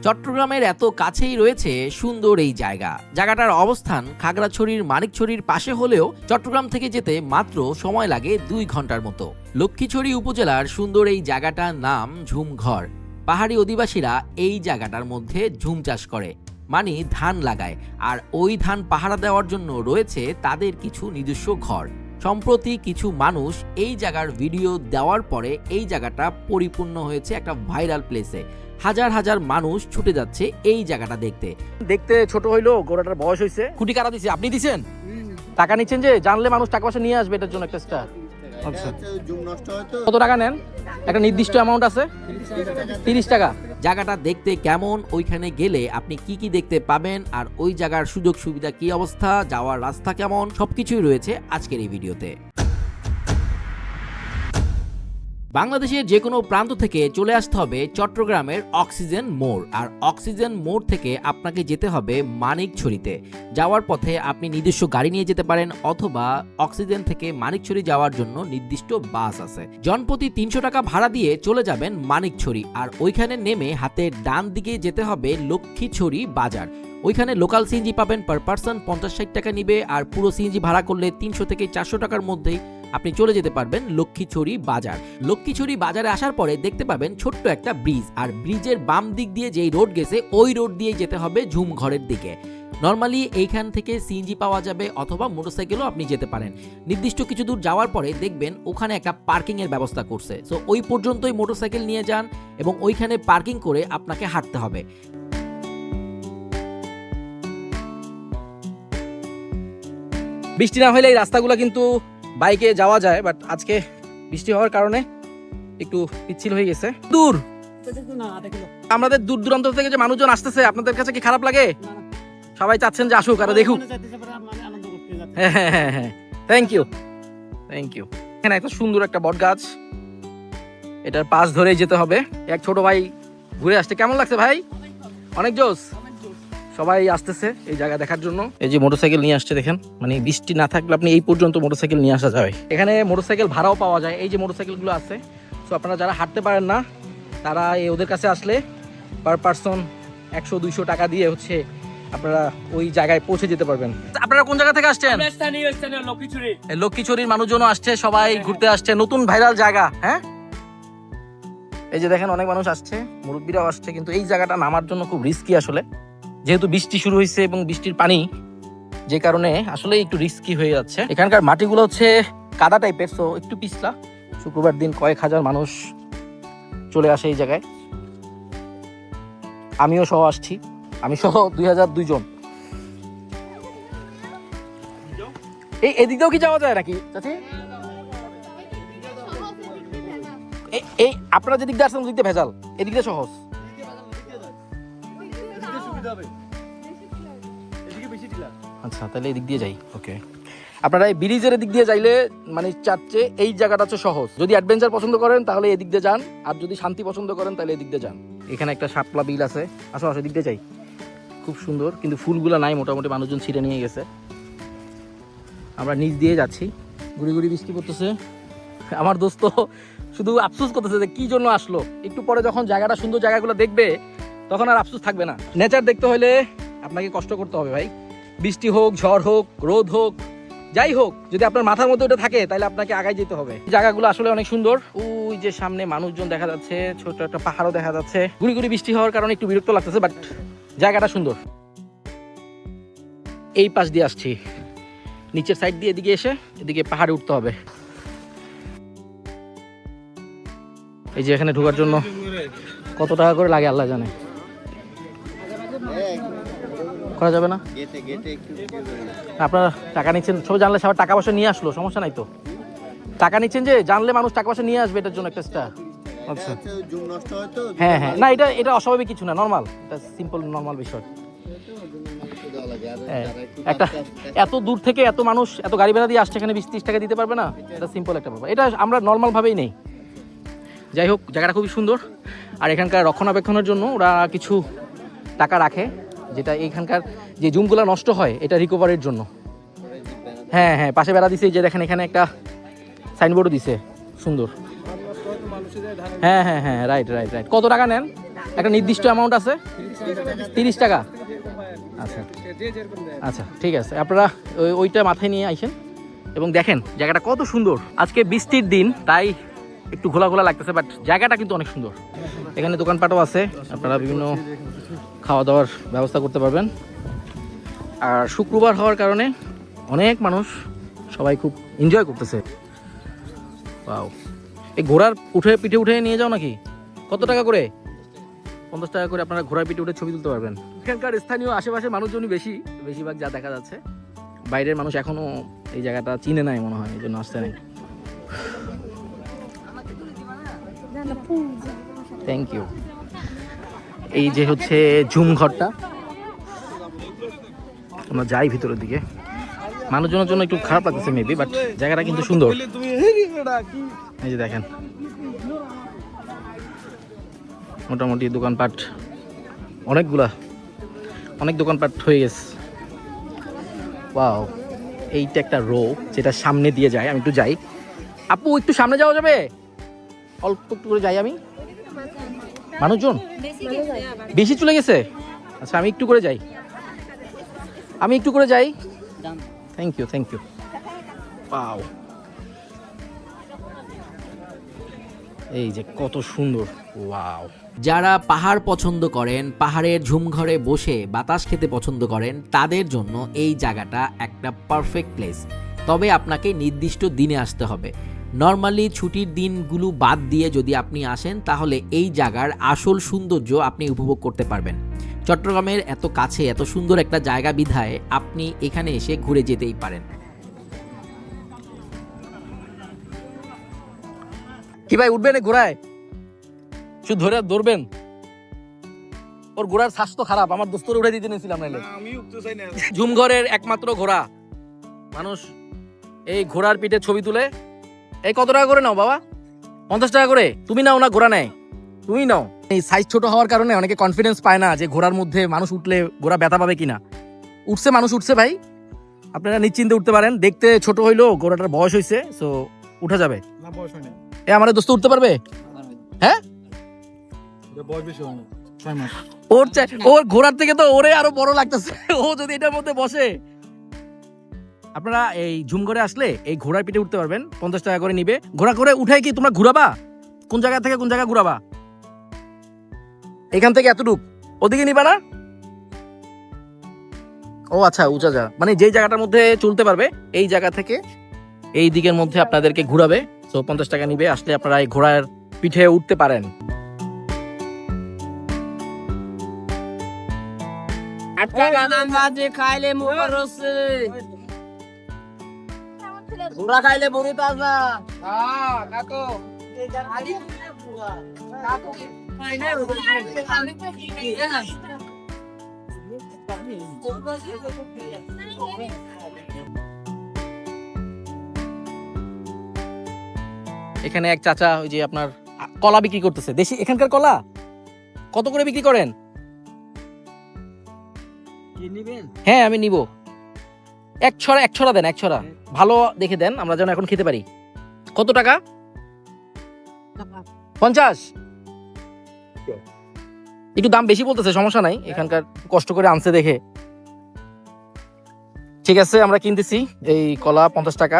চট্টগ্রামের এত কাছেই রয়েছে সুন্দর এই জায়গাটার অবস্থান খাগড়াছড়ির মানিকছড়ির পাশে হলেও চট্টগ্রাম থেকে যেতে মাত্র সময় লাগে 2 ঘন্টার মতো। লক্ষ্মীছড়ি উপজেলার সুন্দর এই জায়গাটার নাম ঝুমঘর। পাহাড়ি অধিবাসীরা এই জায়গাটার মধ্যে ঝুম চাষ করে, মানে ধান লাগায়, আর ওই ধান পাহারা দেওয়ার জন্য রয়েছে তাদের কিছু নিজস্ব ঘর। সম্প্রতি কিছু মানুষ এই জায়গার ভিডিও দেওয়ার পরে এই জায়গাটা পরিপূর্ণ হয়েছে একটা ভাইরাল প্লেসে। হাজার হাজার মানুষ ছুটে যাচ্ছে এই জায়গাটা দেখতে। দেখতে ছোট হইলো, গোড়াটার বয়স হয়েছে। কুটি কারা দিছে? আপনি দিছেন? টাকা নিচ্ছেন যে, জানলে মানুষ টাকা পয়সা নিয়ে আসবে এটার জন্য একটা স্টার। আচ্ছা, কত টাকা নেন? একটা নির্দিষ্ট অ্যামাউন্ট আছে, 30 টাকা। জায়গাটা দেখতে কেমন, ওইখানে গেলে আপনি কি কি দেখতে পাবেন, আর ওই জায়গার সুযোগ সুবিধা কি অবস্থা, যাওয়ার রাস্তা কেমন, সবকিছুই রয়েছে আজকের এই ভিডিওতে। বাংলাদেশের যে কোনো প্রান্ত থেকে চলে আসতে হবে চট্টগ্রামের অক্সিজেন মোড়, আর অক্সিজেন মোড় থেকে আপনাকে যেতে হবে মানিকছড়িতে। যাওয়ার পথে আপনি নিজস্ব গাড়ি নিয়ে যেতে পারেন, অথবা অক্সিজেন থেকে মানিকছড়ি যাওয়ার জন্য নির্দিষ্ট বাস আছে। জনপ্রতি 300 টাকা ভাড়া দিয়ে চলে যাবেন মানিকছড়ি, আর ওইখানে নেমে হাতের ডান দিকে যেতে হবে লক্ষ্মীছড়ি বাজার। ওইখানে লোকাল সিএনজি পাবেন, পার পার্সন 50-60 টাকা নিবে, আর পুরো সিএনজি ভাড়া করলে 300 থেকে 400 টাকার মধ্যেই আপনি চলে যেতে পারবেন লক্ষ্মীছড়ি বাজার। লক্ষ্মীছড়ি বাজারে আসার পরে দেখতে পাবেন ছোট্ট একটা ব্রিজ, আর ব্রিজের বাম দিক দিয়ে যেই রোড গেছে ওই রোড দিয়ে যেতে হবে ঝুমঘরের দিকে। নর্মালি এইখান থেকে সিএনজি পাওয়া যাবে, অথবা মোটরসাইকেলও আপনি যেতে পারেন। নির্দিষ্ট কিছু দূর যাওয়ার পরে দেখবেন ওখানে একটা পার্কিং এর ব্যবস্থা করছে, সো ওই পর্যন্তই মোটরসাইকেল নিয়ে যান এবং ওইখানে পার্কিং করে আপনাকে হাঁটতে হবে। বৃষ্টি না হলে এই রাস্তাগুলো কিন্তু বাইকে যাওয়া যায়, বাট আজকে বৃষ্টি হওয়ার কারণে একটু পিচ্ছিল হয়ে গেছে। দূর আমাদের দূর দূরান্ত থেকে যে মানুষজন আসতেছে, আপনাদের কাছে কি খারাপ লাগে? সবাই চাচ্ছেন যে আসুক আর দেখুক। হ্যাঁ হ্যাঁ হ্যাঁ হ্যাঁ, থ্যাংক ইউ থ্যাংক ইউ। এখানে একটা সুন্দর একটা বট গাছ, এটার পাশ ধরেই যেতে হবে। এক ছোট ভাই ঘুরে আসছে। কেমন লাগছে ভাই? অনেক জোস। সবাই আসতেছে এই জায়গা দেখার জন্য। এই যে মোটরসাইকেল নিয়ে আসছে দেখেন, মানে বৃষ্টি না থাকলে আপনি এই পর্যন্ত মোটরসাইকেল নিয়ে আসা যাবে। এখানে মোটরসাইকেল ভাড়াও পাওয়া যায়, এই যে মোটরসাইকেলগুলো আছে। সো আপনারা যারা হাঁটতে পারেন না, তারা ওদের কাছে আসলে পার পার্সন 100-200 টাকা দিয়ে হচ্ছে আপনারা ওই জায়গায় পৌঁছে যেতে পারবেন। আপনারা কোন জায়গা থেকে আসছেন? লক্ষ্মীছড়ির মানুষজনও আসছে, সবাই ঘুরতে আসছে, নতুন ভাইরাল জায়গা। হ্যাঁ, এই যে দেখেন অনেক মানুষ আসছে, মুরব্বীরাও আসছে, কিন্তু এই জায়গাটা নামার জন্য খুব রিস্কি আসলে, যেহেতু বৃষ্টি শুরু হয়েছে এবং বৃষ্টির পানি, যে কারণে আসলে একটু রিস্কি হয়ে যাচ্ছে। এখানকার মাটিগুলো হচ্ছে কাদা টাইপের, সো একটু পিছলা। শুক্রবার দিন কয়েক হাজার মানুষ চলে আসে এই জায়গায়, আমিও সহ আসছি, আমি সহ 2002 জন। এদিক দিয়েও কি যাওয়া যায় নাকি চাচি? এই আপনারা যেদিক দিয়ে আসছেন ওদিক দিয়ে ভেজাল, এদিক দিয়ে সহজ। আচ্ছা, তাহলে এদিক দিয়ে যাই। ওকে, আপনারা এই ব্রিজের দিক দিয়ে যাইলে মানে চাচ্ছে এই জায়গাটা হচ্ছে সহজ। যদি অ্যাডভেঞ্চার পছন্দ করেন তাহলে এদিক দিয়ে যান, আর যদি শান্তি পছন্দ করেন তাহলে এদিক দিয়ে যান। এখানে একটা শাপলা বিল আছে, আসো আসো, এদিক দিয়ে যাই। খুব সুন্দর, কিন্তু ফুলগুলো নাই, মোটামুটি মানুষজন ছিঁড়ে নিয়ে গেছে। আমরা নিচ দিয়ে যাচ্ছি, গুড়ি গুড়ি বৃষ্টি পড়তেছে। আমার দোস্ত শুধু আফসোস করতেছে যে কি জন্য আসলো। একটু পরে যখন জায়গাটা সুন্দর, জায়গাগুলো দেখবে, তখন আর আফসোস থাকবে না। নেচার দেখতে হলে আপনাকে কষ্ট করতে হবে ভাই। বৃষ্টি হোক, ঝড় হোক, রোদ হোক, যাই হোক, যদি আপনার মাথার মধ্যে ওটা থাকে তাহলে আপনাকে আগায় যেতে হবে। জায়গাগুলো আসলে অনেক সুন্দর। ওই যে সামনে মানুষজন দেখা যাচ্ছে, ছোট একটা পাহাড়ও দেখা যাচ্ছে। গুড়ি গুড়ি বৃষ্টি হওয়ার কারণে একটু বিরক্ত লাগতেছে, বাট জায়গাটা সুন্দর। এই পাশ দিয়ে আসছি, নিচের সাইড দিয়ে এদিকে এসে এদিকে পাহাড়ে উঠতে হবে। এই যে এখানে ঢোকার জন্য কত টাকা করে লাগে আল্লাহ জানে। করা যাবে না? আপনারা টাকা নিচ্ছেন, সবাই জানলে সবাই টাকা পয়সা নিয়ে আসলো, সমস্যা নাই তো। টাকা নিচ্ছেন যে, জানলে মানুষ টাকা পয়সা নিয়ে আসবে এটার জন্য একটা স্টার। আচ্ছা, হ্যাঁ হ্যাঁ, না এটা অস্বাভাবিক কিছু না, নর্মাল, এটা সিম্পল নর্মাল বিষয়। একটা এত দূর থেকে এত মানুষ এত গাড়ি ভাড়া দিয়ে আসছে, এখানে 20-30 টাকা দিতে পারবে না? এটা সিম্পল একটা ব্যাপার, এটা আমরা নর্মাল ভাবেই নেই। যাই হোক, জায়গাটা খুবই সুন্দর, আর এখানকার রক্ষণাবেক্ষণের জন্য ওরা কিছু টাকা রাখে, যেটা এইখানকার যে জুমগুলো নষ্ট হয় এটা রিকভারির জন্য। হ্যাঁ হ্যাঁ, পাশে বেড়া দিছে, যে দেখেন এখানে একটা সাইনবোর্ডও দিছে সুন্দর। হ্যাঁ হ্যাঁ হ্যাঁ, রাইট রাইট রাইট। কত টাকা নেন? একটা নির্দিষ্ট অ্যামাউন্ট আছে? 30 টাকা। আচ্ছা আচ্ছা, ঠিক আছে, আপনারা ওইটা মাথায় নিয়ে আইসেন এবং দেখেন জায়গাটা কত সুন্দর। আজকে বৃষ্টির দিন তাই একটু ঘোলা ঘোলা লাগতেছে, বাট জায়গাটা কিন্তু অনেক সুন্দর। এখানে দোকানপাটও আছে, আপনারা বিভিন্ন খাওয়া দাওয়ার ব্যবস্থা করতে পারবেন। আর শুক্রবার হওয়ার কারণে অনেক মানুষ, সবাই খুব এনজয় করতেছে। ওয়াও, এই ঘোড়ার পিঠে উঠে নিয়ে যাও নাকি? কত টাকা করে? 50 টাকা করে আপনারা ঘোড়ার পিঠে উঠে ছবি তুলতে পারবেন। এখানকার স্থানীয় আশেপাশের মানুষজনই বেশিরভাগ যা দেখা যাচ্ছে। বাইরের মানুষ এখনো এই জায়গাটা চিনে নাই মনে হয়, এই জন্য আসতে নাই। Thank you. এই যে হচ্ছে ঝুম ঘরটা, আমরা যাই ভিতরের দিকে। মানুষজনের জন্য একটু খারাপ লাগতেছে মেবি, বাট জায়গাটা কিন্তু সুন্দর। এই যে দেখেন, মোটামুটি দোকানপাট অনেক দোকানপাট হয়ে গেছে। ওয়াও, এইটা একটা রো যেটা সামনে দিয়ে যায়। আমি একটু যাই, আপু একটু সামনে যাওয়া যাবে? অল্প একটু করে যাই আমি। মানুষজন বেশি চলে গেছে? আচ্ছা, আমি একটু করে যাই। Thank you. ওয়াও, এই যে কত সুন্দর। ওয়াও, যারা পাহাড় পছন্দ করেন, পাহাড়ের ঝুমঘরে বসে বাতাস খেতে পছন্দ করেন, তাদের জন্য এই জায়গাটা একটা পারফেক্ট প্লেস। তবে আপনাকে নির্দিষ্ট দিনে আসতে হবে। নর্মালি ছুটির দিনগুলো বাদ দিয়ে যদি আপনি আসেন, তাহলে এই জায়গার আসল সৌন্দর্য আপনি উপভোগ করতে পারবেন। চট্টগ্রামের এত কাছে এত সুন্দর একটা জায়গা বিধায় আপনি এখানে এসে ঘুরে যেতেই পারেন। কি ভাই, উঠবেন ঘোড়ায়? শুধু ধরে ধরবেন? ওর ঘোড়ার স্বাস্থ্য খারাপ, আমার দোস্তর উঠে দিতে নিয়েছিলাম নাইলে। ঝুমঘরের একমাত্র ঘোড়া। মানুষ এই ঘোড়ার পিঠে ছবি তুলে। এই কত টাকা করে নাও বাবা? 50 টাকা করে। তুমি নাও না, ঘোড়া নেয়? তুমি নাও। এই সাইজ ছোট হওয়ার কারণে অনেকে কনফিডেন্স পায় না যে ঘোড়ার মধ্যে মানুষ উঠলে ঘোড়া ব্যথা পাবে কিনা। মানুষ উঠছে ভাই, আপনারা নিশ্চিন্তে উঠতে পারেন। দেখতে ছোট হইলেও ঘোড়াটার বয়স হয়েছে, সো উঠা যাবে। এ আমার দোস্ত উঠতে পারবে? হ্যাঁ, ওর ঘোড়ার থেকে তো ওরে আরো বড় লাগতেছে। ও যদি এটার মধ্যে বসে। আপনারা এই ঝুমঘরে আসলে এই ঘোড়ার পিঠে উঠতে পারবেন। 50 টাকা করে নিবে। ঘোড়া করে উঠে কি তোমরা ঘুরাবা? কোন জায়গা থেকে কোন জায়গা ঘুরাবা? এখান থেকে এতটুক, ওদিকে নিবা না? ও আচ্ছা, উঁচা যা, মানে যেই জায়গাটার মধ্যে চলতে পারবে এই জায়গা থেকে এই দিকের মধ্যে আপনাদেরকে ঘুরাবে। তো 50 টাকা নিবে। আসলে আপনারা এই ঘোড়ার পিঠে উঠতে পারেন। ঘোড়া খাইলে বড়ি তাজা। এখানে এক চাচা ওই যে আপনার কলা বিক্রি করতেছে, দেশি এখানকার কলা। কত করে বিক্রি করেন? হ্যাঁ, আমি নিব। এক ছড়া দেন, এক ছড়া ভালো দেখে দেন, আমরা যেন এখন খেতে পারি। কত টাকা? 50। একটু দাম বেশি বলতেছে, সমস্যা নাই, এখানকার কষ্ট করে আনছে দেখে। ঠিক আছে, আমরা কিনতেছি এই কলা 50 টাকা।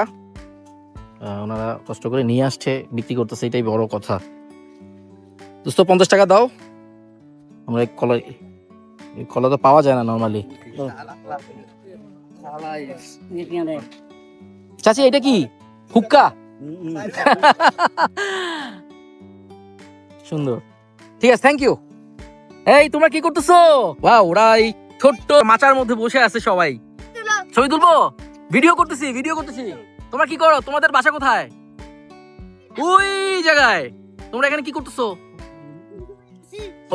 ওনারা কষ্ট করে নিয়ে আসছে, বিক্রি করতেছে, এটাই বড় কথা। দোস্ত 50 টাকা দাও। আমরা কলা তো পাওয়া যায় না নর্মালি। চাচি, এটা কি হুক্কা? সুন্দর, ঠিক আছে, থ্যাংক ইউ। এই তোমরা কি করতেছো? ওয়াও, ওরা এই ছোট্ট মাচার মধ্যে বসে আছে, সবাই ছবি তুলবো। ভিডিও করতেছি। তোমরা কি করো? তোমাদের বাসা কোথায়? ওই জায়গায়। তোমরা এখানে কি করতেছো?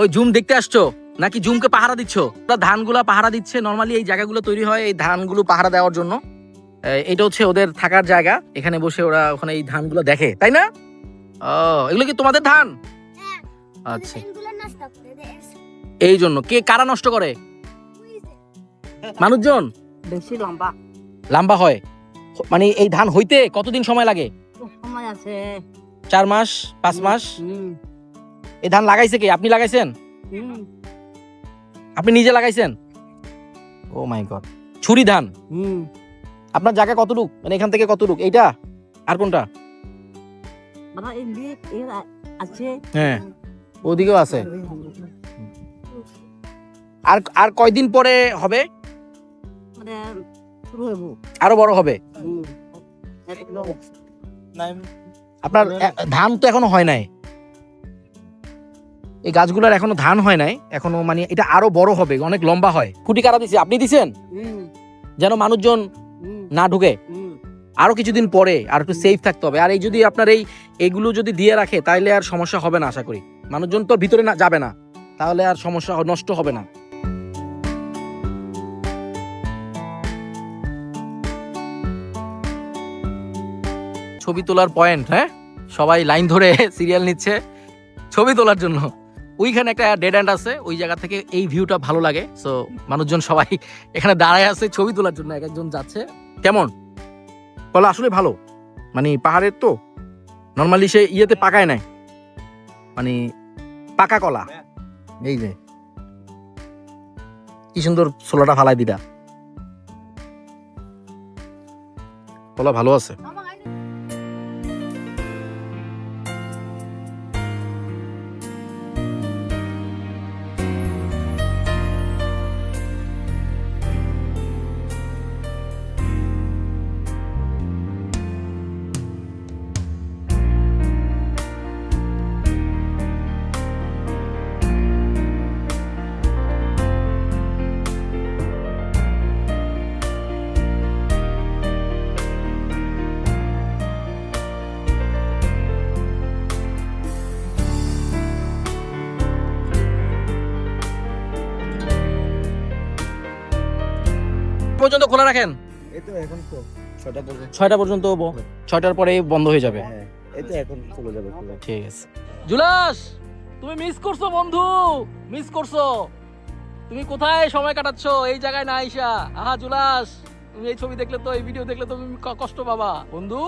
ওই জুম দেখতে আসছো নাকি জুমকে পাহারা দিচ্ছ? ধানগুলা পাহারা দিচ্ছে। নরমালি এই জায়গাগুলো তৈরি হয় এই ধানগুলো পাহারা দেওয়ার জন্য। এটা হচ্ছে ওদের থাকার জায়গা। এখানে বসে ওরা ওখানে এই ধানগুলো দেখে, তাই না? ও, এগুলো কি তোমাদের ধান? আচ্ছা, এই জন্য কারা নষ্ট করে? মানুষজন। বেশি লম্বা লম্বা হয় মানে এই ধান হইতে কতদিন সময় লাগে? সময় আছে 4 মাস 5 মাস। এই ধান লাগাইছে কে? আপনি লাগাইছেন? আপনি নিজে লাগাইছেন? ও মাই গড, ছুরি ধান। আপনার জায়গা কতটুক, মানে এখান থেকে কতটুক? এইটা আর কোনটা? মানে এমবি এর আছে। হ্যাঁ, ওদিকেও আছে। আর আর কয়দিন পরে হবে? মানে শুরু হইব। আরো বড় হবে? একদম আপনার ধান তো এখনো হয় নাই, এই গাছগুলোর এখনো ধান হয় নাই এখনো, মানে এটা আরো বড় হবে, অনেক লম্বা হয়। খুঁটি কারা দিছে? আপনি দিছেন যেন মানুষজন না ঢুকে? আরো কিছুদিন পরে আর একটু সেফ থাকতে হবে। আর এই যদি আপনার এইগুলো যদি দিয়ে রাখে তাহলে আর সমস্যা হবে না, আশা করি। মানুষজন তো ভিতরে না যাবে না, তাহলে আর সমস্যা নষ্ট হবে না। ছবি তোলার পয়েন্ট, হ্যাঁ, সবাই লাইন ধরে সিরিয়াল নিচ্ছে ছবি তোলার জন্য। ওইখানে একটা ডেড এন্ড আছে, ওই জায়গা থেকে এই ভিউটা ভালো লাগে। সো মানুষজন সবাই এখানে দাঁড়ায় আছে ছবি তোলার জন্য, এক একজন যাচ্ছে। কেমন কলা? আসলে ভালো, মানে পাহাড়ের তো নর্মালি সে ইয়েতে পাকায় নাই, মানে পাকা কলা। এই যে কি সুন্দর ছোলাটা ফালাই দিটা, কলা ভালো আছে। পর্যন্ত খোলা রাখেন? এই তো এখন তো 6টা পর্যন্ত। 6টা পর্যন্ত, 6টার পরে বন্ধ হয়ে যাবে। হ্যাঁ, এই তো এখন চলে যাবে পুরো। ঠিক আছে। জুলাস, তুমি মিস করছো বন্ধু, মিস করছো। তুমি কোথায় সময় কাটাচ্ছ এই জায়গায় না আইসা? আহা জুলাস, তুমি এই ছবি দেখলে তো, এই ভিডিও দেখলে তুমি কষ্ট পাবা বন্ধু।